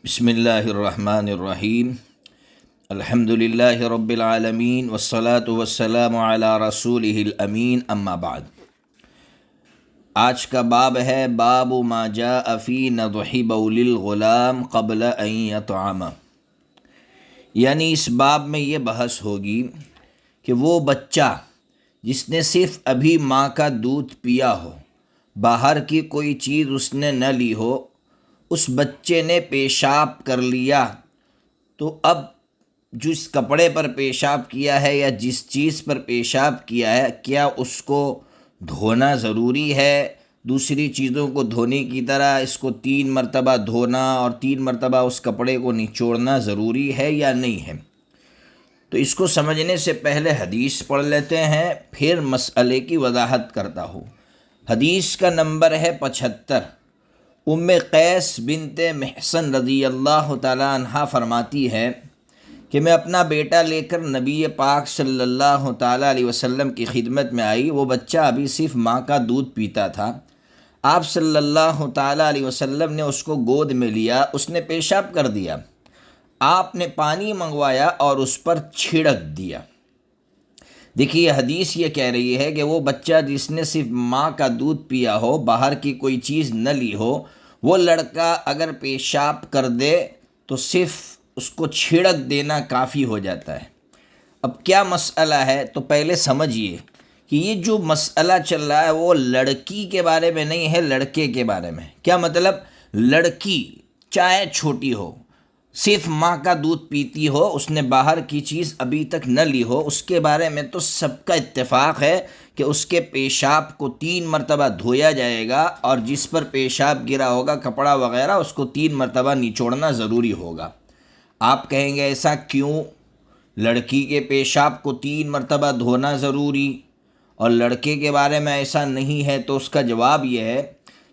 بسم اللہ الرحمن الرحیم الحمد للہ رب العالمین والصلاة والسلام علی رسولہ الامین اما بعد۔ آج کا باب ہے باب ما جاء فی نضح بول الغلام قبل ان یطعم، یعنی اس باب میں یہ بحث ہوگی کہ وہ بچہ جس نے صرف ابھی ماں کا دودھ پیا ہو، باہر کی کوئی چیز اس نے نہ لی ہو، اس بچے نے پیشاب کر لیا، تو اب جس کپڑے پر پیشاب کیا ہے یا جس چیز پر پیشاب کیا ہے، کیا اس کو دھونا ضروری ہے؟ دوسری چیزوں کو دھونے کی طرح اس کو 3 مرتبہ دھونا اور 3 مرتبہ اس کپڑے کو نچوڑنا ضروری ہے یا نہیں ہے؟ تو اس کو سمجھنے سے پہلے حدیث پڑھ لیتے ہیں، پھر مسئلے کی وضاحت کرتا ہوں۔ حدیث کا نمبر ہے 75۔ ام قیس بنت محصن رضی اللہ تعالیٰ عنہ فرماتی ہے کہ میں اپنا بیٹا لے کر نبی پاک صلی اللہ تعالیٰ علیہ وسلم کی خدمت میں آئی۔ وہ بچہ ابھی صرف ماں کا دودھ پیتا تھا۔ آپ صلی اللہ تعالیٰ علیہ وسلم نے اس کو گود میں لیا، اس نے پیشاب کر دیا۔ آپ نے پانی منگوایا اور اس پر چھڑک دیا۔ دیکھیے حدیث یہ کہہ رہی ہے کہ وہ بچہ جس نے صرف ماں کا دودھ پیا ہو، باہر کی کوئی چیز نہ لی ہو، وہ لڑکا اگر پیشاب کر دے تو صرف اس کو چھڑک دینا کافی ہو جاتا ہے۔ اب کیا مسئلہ ہے تو پہلے سمجھیے کہ یہ جو مسئلہ چل رہا ہے وہ لڑکی کے بارے میں نہیں ہے، لڑکے کے بارے میں۔ کیا مطلب؟ لڑکی چاہے چھوٹی ہو، صرف ماں کا دودھ پیتی ہو، اس نے باہر کی چیز ابھی تک نہ لی ہو، اس کے بارے میں تو سب کا اتفاق ہے کہ اس کے پیشاب کو 3 مرتبہ دھویا جائے گا، اور جس پر پیشاب گرا ہوگا کپڑا وغیرہ اس کو 3 مرتبہ نچوڑنا ضروری ہوگا۔ آپ کہیں گے ایسا کیوں؟ لڑکی کے پیشاب کو 3 مرتبہ دھونا ضروری اور لڑکے کے بارے میں ایسا نہیں ہے؟ تو اس کا جواب یہ ہے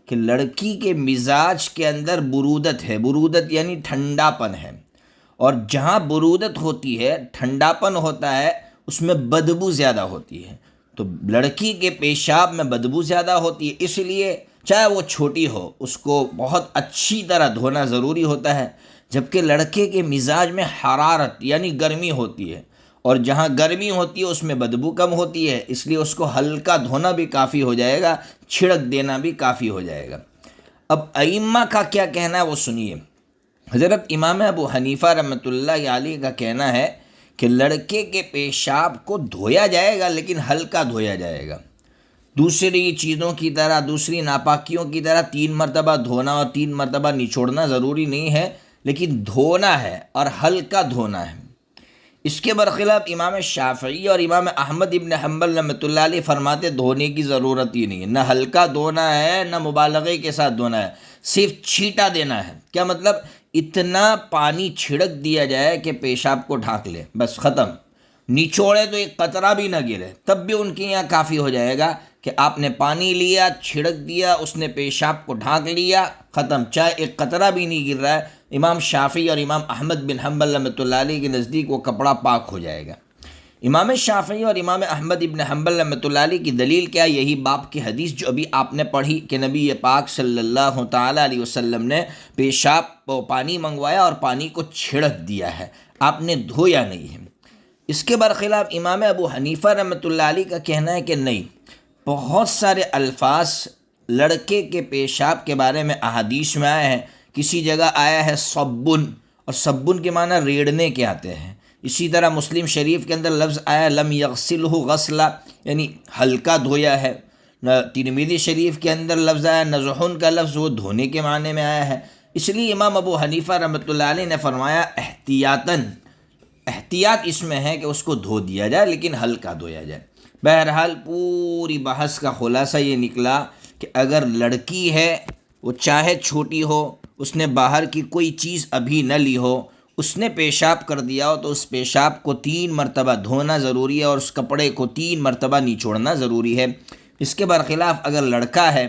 کہ لڑکی کے مزاج کے اندر برودت ہے، برودت یعنی ٹھنڈا پن ہے، اور جہاں برودت ہوتی ہے، ٹھنڈا پن ہوتا ہے، اس میں بدبو زیادہ ہوتی ہے۔ تو لڑکی کے پیشاب میں بدبو زیادہ ہوتی ہے، اس لیے چاہے وہ چھوٹی ہو اس کو بہت اچھی طرح دھونا ضروری ہوتا ہے، جبکہ لڑکے کے مزاج میں حرارت یعنی گرمی ہوتی ہے، اور جہاں گرمی ہوتی ہے اس میں بدبو کم ہوتی ہے، اس لیے اس کو ہلکا دھونا بھی کافی ہو جائے گا، چھڑک دینا بھی کافی ہو جائے گا۔ اب ائمہ کا کیا کہنا ہے وہ سنیے۔ حضرت امام ابو حنیفہ رحمۃ اللہ علیہ کا کہنا ہے کہ لڑکے کے پیشاب کو دھویا جائے گا لیکن ہلکا دھویا جائے گا، دوسری چیزوں کی طرح، دوسری ناپاکیوں کی طرح 3 مرتبہ دھونا اور 3 مرتبہ نچوڑنا ضروری نہیں ہے، لیکن دھونا ہے اور ہلکا دھونا ہے۔ اس کے برخلاف امام شافعی اور امام احمد ابن حنبل رحمۃ اللہ علیہ فرماتے دھونے کی ضرورت ہی نہیں ہے، نہ ہلکا دھونا ہے نہ مبالغے کے ساتھ دھونا ہے، صرف چھیٹا دینا ہے۔ کیا مطلب؟ اتنا پانی چھڑک دیا جائے کہ پیشاب کو ڈھانک لے، بس ختم۔ نچوڑے تو ایک قطرہ بھی نہ گرے، تب بھی ان کے یہاں کافی ہو جائے گا کہ آپ نے پانی لیا، چھڑک دیا، اس نے پیشاب کو ڈھانک لیا، ختم، چاہے ایک قطرہ بھی نہیں گر رہا ہے۔ امام شافعی اور امام احمد بن حنبل رحمۃ اللہ علیہ کے نزدیک وہ کپڑا پاک ہو جائے گا۔ امام شافعی اور امام احمد بن حنبل رحمۃ اللہ علیہ کی دلیل کیا؟ یہی باب کی حدیث جو ابھی آپ نے پڑھی کہ نبی پاک صلی اللہ تعالیٰ علیہ وسلم نے پیشاب پانی منگوایا اور پانی کو چھڑک دیا ہے، آپ نے دھویا نہیں ہے۔ اس کے برخلاف امام ابو حنیفہ رحمۃ اللہ علیہ کا کہنا ہے کہ نہیں، بہت سارے الفاظ لڑکے کے پیشاب کے بارے میں احادیث میں آئے ہیں۔ کسی جگہ آیا ہے صبن، اور صبن کے معنی ریڑنے کے آتے ہیں۔ اسی طرح مسلم شریف کے اندر لفظ آیا لم یغسلہ غسلا، یعنی ہلکا دھویا ہے۔ ترمذی شریف کے اندر لفظ آیا نضحن کا لفظ، وہ دھونے کے معنی میں آیا ہے۔ اس لیے امام ابو حنیفہ رحمۃ اللہ علیہ نے فرمایا احتیاط اس میں ہے کہ اس کو دھو دیا جائے لیکن ہلکا دھویا جائے۔ بہرحال پوری بحث کا خلاصہ یہ نکلا کہ اگر لڑکی ہے، وہ چاہے چھوٹی ہو، اس نے باہر کی کوئی چیز ابھی نہ لی ہو، اس نے پیشاب کر دیا ہو، تو اس پیشاب کو 3 مرتبہ دھونا ضروری ہے اور اس کپڑے کو 3 مرتبہ نچوڑنا ضروری ہے۔ اس کے برخلاف اگر لڑکا ہے،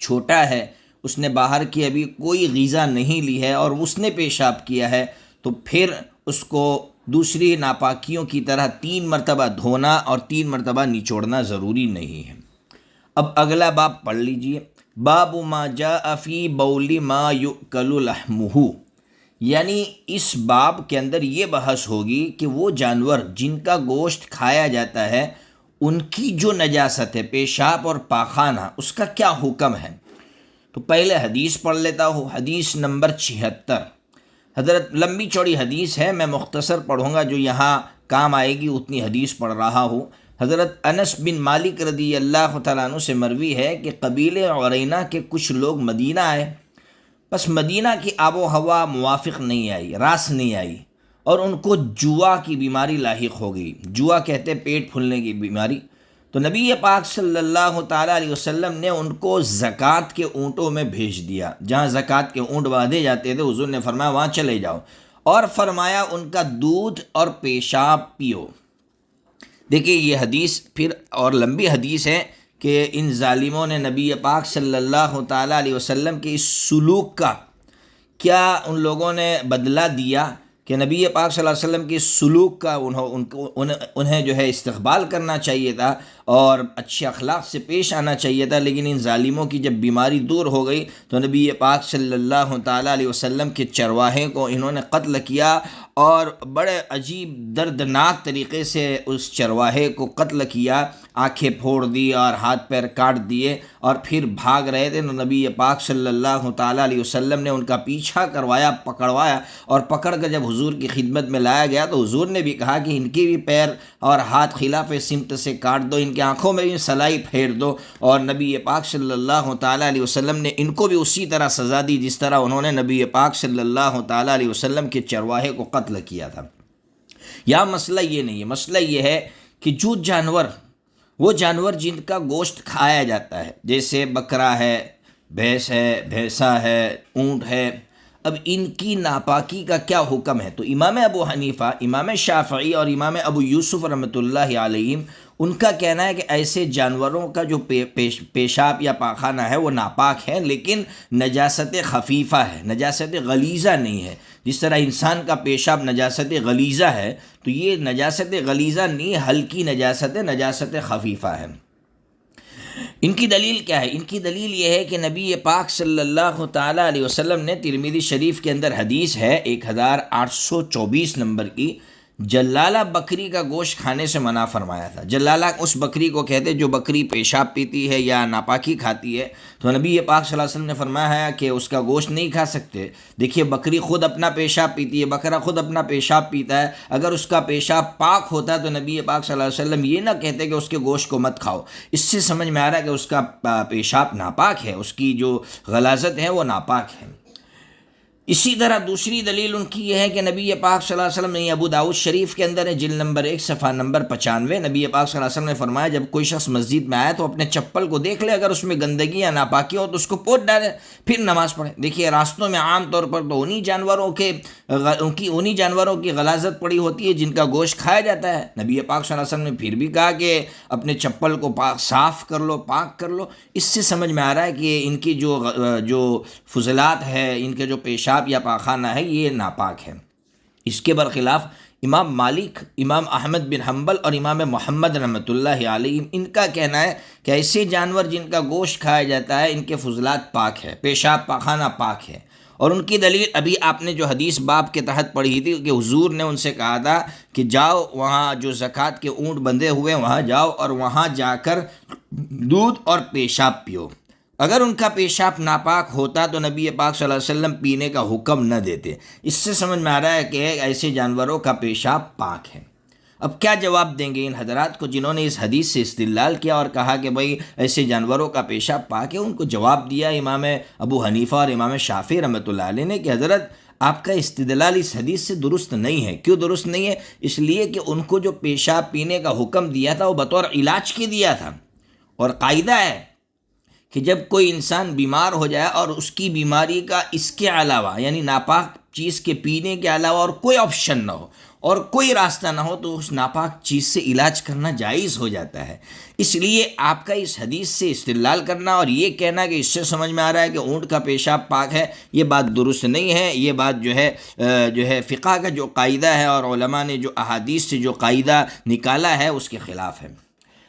چھوٹا ہے، اس نے باہر کی ابھی کوئی غذا نہیں لی ہے اور اس نے پیشاب کیا ہے، تو پھر اس کو دوسری ناپاکیوں کی طرح 3 مرتبہ دھونا اور 3 مرتبہ نچوڑنا ضروری نہیں ہے۔ اب اگلا باب پڑھ لیجئے۔ باب ما جاء فی بول ما یؤکل لحمہ، یعنی اس باب کے اندر یہ بحث ہوگی کہ وہ جانور جن کا گوشت کھایا جاتا ہے ان کی جو نجاست ہے، پیشاب اور پاخانہ، اس کا کیا حکم ہے۔ تو پہلے حدیث پڑھ لیتا ہوں، حدیث نمبر 76۔ حضرت لمبی چوڑی حدیث ہے، میں مختصر پڑھوں گا، جو یہاں کام آئے گی اتنی حدیث پڑھ رہا ہوں۔ حضرت انس بن مالک رضی اللہ تعالیٰ عنہ سے مروی ہے کہ قبیلے عرینہ کے کچھ لوگ مدینہ آئے، بس مدینہ کی آب و ہوا موافق نہیں آئی، راس نہیں آئی، اور ان کو جوا کی بیماری لاحق ہو گئی۔ جوا کہتے پیٹ پھولنے کی بیماری۔ تو نبی پاک صلی اللہ تعالیٰ علیہ وسلم نے ان کو زکوٰۃ کے اونٹوں میں بھیج دیا، جہاں زکوٰۃ کے اونٹ باندھے جاتے تھے حضور نے فرمایا وہاں چلے جاؤ، اور فرمایا ان کا دودھ اور پیشاب پیو۔ دیکھیے یہ حدیث پھر اور لمبی حدیث ہے کہ ان ظالموں نے نبی پاک صلی اللہ تعالیٰ علیہ وسلم کے اس سلوک کا کیا ان لوگوں نے بدلہ دیا کہ نبی پاک صلی اللہ علیہ وسلم کے سلوک کا انہیں جو ہے استقبال کرنا چاہیے تھا اور اچھے اخلاق سے پیش آنا چاہیے تھا، لیکن ان ظالموں کی جب بیماری دور ہو گئی تو نبی پاک صلی اللہ تعالیٰ علیہ وسلم کے چرواہے کو انہوں نے قتل کیا، اور بڑے عجیب دردناک طریقے سے اس چرواہے کو قتل کیا، آنکھیں پھوڑ دی اور ہاتھ پیر کاٹ دیے، اور پھر بھاگ رہے تھے تو نبی پاک صلی اللہ تعالیٰ علیہ وسلم نے ان کا پیچھا کروایا، پکڑوایا، اور پکڑ کر جب حضور کی خدمت میں لایا گیا تو حضور نے بھی کہا کہ ان کے بھی پیر اور ہاتھ خلاف سمت سے کاٹ دو، ان کی آنکھوں میں بھی سلائی پھیر دو، اور نبی پاک صلی اللہ تعالیٰ علیہ وسلم نے ان کو بھی اسی طرح سزا دی جس طرح انہوں نے نبی پاک صلی اللہ تعالیٰ علیہ وسلم کے چرواہے کو قتل کیا تھا۔ یہاں مسئلہ یہ نہیں ہے، مسئلہ یہ ہے کہ جو جانور، وہ جانور جن کا گوشت کھایا جاتا ہے، جیسے بکرا ہے، بھینس ہے، بھینسا ہے، اونٹ ہے، اب ان کی ناپاکی کا کیا حکم ہے؟ تو امام ابو حنیفہ، امام شافعی اور امام ابو یوسف رحمۃ اللہ علیہ، ان کا کہنا ہے کہ ایسے جانوروں کا جو پیشاب یا پاخانہ ہے وہ ناپاک ہے، لیکن نجاست خفیفہ ہے، نجاست غلیظہ نہیں ہے۔ جس طرح انسان کا پیشاب نجاست غلیظہ ہے تو یہ نجاست غلیظہ نہیں، ہلکی نجاست ہے، نجاست خفیفہ ہے۔ ان کی دلیل کیا ہے؟ ان کی دلیل یہ ہے کہ نبی پاک صلی اللہ تعالیٰ علیہ وسلم نے ترمذی شریف کے اندر حدیث ہے 1824 نمبر کی، جلالہ بکری کا گوشت کھانے سے منع فرمایا تھا۔ جلالہ اس بکری کو کہتے جو بکری پیشاب پیتی ہے یا ناپاکی کھاتی ہے، تو نبی پاک صلی اللہ علیہ وسلم نے فرمایا ہے کہ اس کا گوشت نہیں کھا سکتے۔ دیکھیے بکری خود اپنا پیشاب پیتی ہے، بکرا خود اپنا پیشاب پیتا ہے، اگر اس کا پیشاب پاک ہوتا ہے تو نبی پاک صلی اللہ علیہ وسلم یہ نہ کہتے کہ اس کے گوشت کو مت کھاؤ۔ اس سے سمجھ میں آ رہا ہے کہ اس کا پیشاب ناپاک ہے، اس کی جو غلاظت ہے وہ ناپاک ہے۔ اسی طرح دوسری دلیل ان کی یہ ہے کہ نبی پاک صلی اللہ علیہ وسلم نے، ابو داؤد شریف کے اندر ہے، جلد نمبر 1 صفحہ نمبر 95، نبی پاک صلی اللہ علیہ وسلم نے فرمایا جب کوئی شخص مسجد میں آئے تو اپنے چپل کو دیکھ لے، اگر اس میں گندگی یا ناپاکی ہو تو اس کو پوچھ ڈالے، پھر نماز پڑھے۔ دیکھیے راستوں میں عام طور پر تو انہی جانوروں کی غلاظت پڑی ہوتی ہے جن کا گوشت کھایا جاتا ہے۔ نبی پاک صلی اللہ علیہ وسلم نے پھر بھی کہا کہ اپنے چپل کو صاف کر لو، پاک کر لو۔ اس سے سمجھ میں آ رہا ہے کہ ان کی جو فضلات ہے، ان کے جو پیشاب یا پاخانہ ہے، یہ ناپاک ہے۔ اس کے برخلاف امام مالک، امام احمد بن حنبل اور امام محمد رحمۃ اللہ علیہ، ان کا کہنا ہے کہ ایسے جانور جن کا گوشت کھایا جاتا ہے ان کے فضلات پاک ہے، پیشاب پاخانہ پاک ہے۔ اور ان کی دلیل ابھی آپ نے جو حدیث باب کے تحت پڑھی تھی کہ حضور نے ان سے کہا تھا کہ جاؤ وہاں جو زکوٰۃ کے اونٹ بندھے ہوئے وہاں جاؤ اور وہاں جا کر دودھ اور پیشاب پیو۔ اگر ان کا پیشاب ناپاک ہوتا تو نبی پاک صلی اللہ علیہ وسلم پینے کا حکم نہ دیتے۔ اس سے سمجھ میں آ رہا ہے کہ ایسے جانوروں کا پیشاب پاک ہے۔ اب کیا جواب دیں گے ان حضرات کو جنہوں نے اس حدیث سے استدلال کیا اور کہا کہ بھائی ایسے جانوروں کا پیشاب پاک ہے؟ ان کو جواب دیا امام ابو حنیفہ اور امام شافعی رحمۃ اللہ علیہ نے کہ حضرت آپ کا استدلال اس حدیث سے درست نہیں ہے۔ کیوں درست نہیں ہے؟ اس لیے کہ ان کو جو پیشاب پینے کا حکم دیا تھا وہ بطور علاج کے دیا تھا، اور قاعدہ ہے کہ جب کوئی انسان بیمار ہو جائے اور اس کی بیماری کا اس کے علاوہ یعنی ناپاک چیز کے پینے کے علاوہ اور کوئی آپشن نہ ہو اور کوئی راستہ نہ ہو تو اس ناپاک چیز سے علاج کرنا جائز ہو جاتا ہے۔ اس لیے آپ کا اس حدیث سے استدلال کرنا اور یہ کہنا کہ اس سے سمجھ میں آ رہا ہے کہ اونٹ کا پیشاب پاک ہے، یہ بات درست نہیں ہے۔ یہ بات جو ہے فقہ کا جو قاعدہ ہے اور علماء نے جو احادیث سے جو قاعدہ نکالا ہے اس کے خلاف ہے۔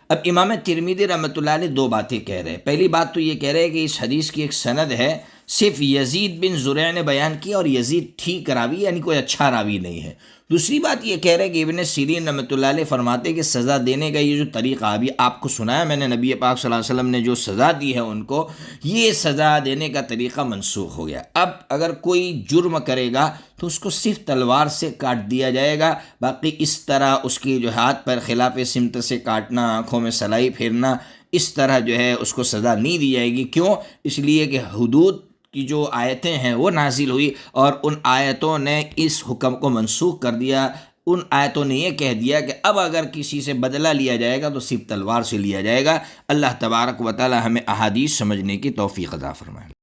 اب امام ترمذی رحمۃ اللہ علیہ دو باتیں کہہ رہے ہیں۔ پہلی بات تو یہ کہہ رہے ہیں کہ اس حدیث کی ایک سند ہے، صرف یزید بن زریع نے بیان کیا، اور یزید ٹھیک راوی یعنی کوئی اچھا راوی نہیں ہے۔ دوسری بات یہ کہہ رہے کہ ابن سیرین رحمۃ اللہ علیہ فرماتے کہ سزا دینے کا یہ جو طریقہ ابھی آپ کو سنایا میں نے، نبی پاک صلی اللہ علیہ وسلم نے جو سزا دی ہے ان کو، یہ سزا دینے کا طریقہ منسوخ ہو گیا۔ اب اگر کوئی جرم کرے گا تو اس کو صرف تلوار سے کاٹ دیا جائے گا، باقی اس طرح اس کی جو ہاتھ پر خلاف سمت سے کاٹنا، آنکھوں میں سلائی پھیرنا، اس طرح جو ہے اس کو سزا نہیں دی جائے گی۔ کیوں؟ اس لیے کہ حدود کی جو آیتیں ہیں وہ نازل ہوئی، اور ان آیتوں نے اس حکم کو منسوخ کر دیا۔ ان آیتوں نے یہ کہہ دیا کہ اب اگر کسی سے بدلہ لیا جائے گا تو صرف تلوار سے لیا جائے گا۔ اللہ تبارک و تعالی ہمیں احادیث سمجھنے کی توفیق عطا فرمائے۔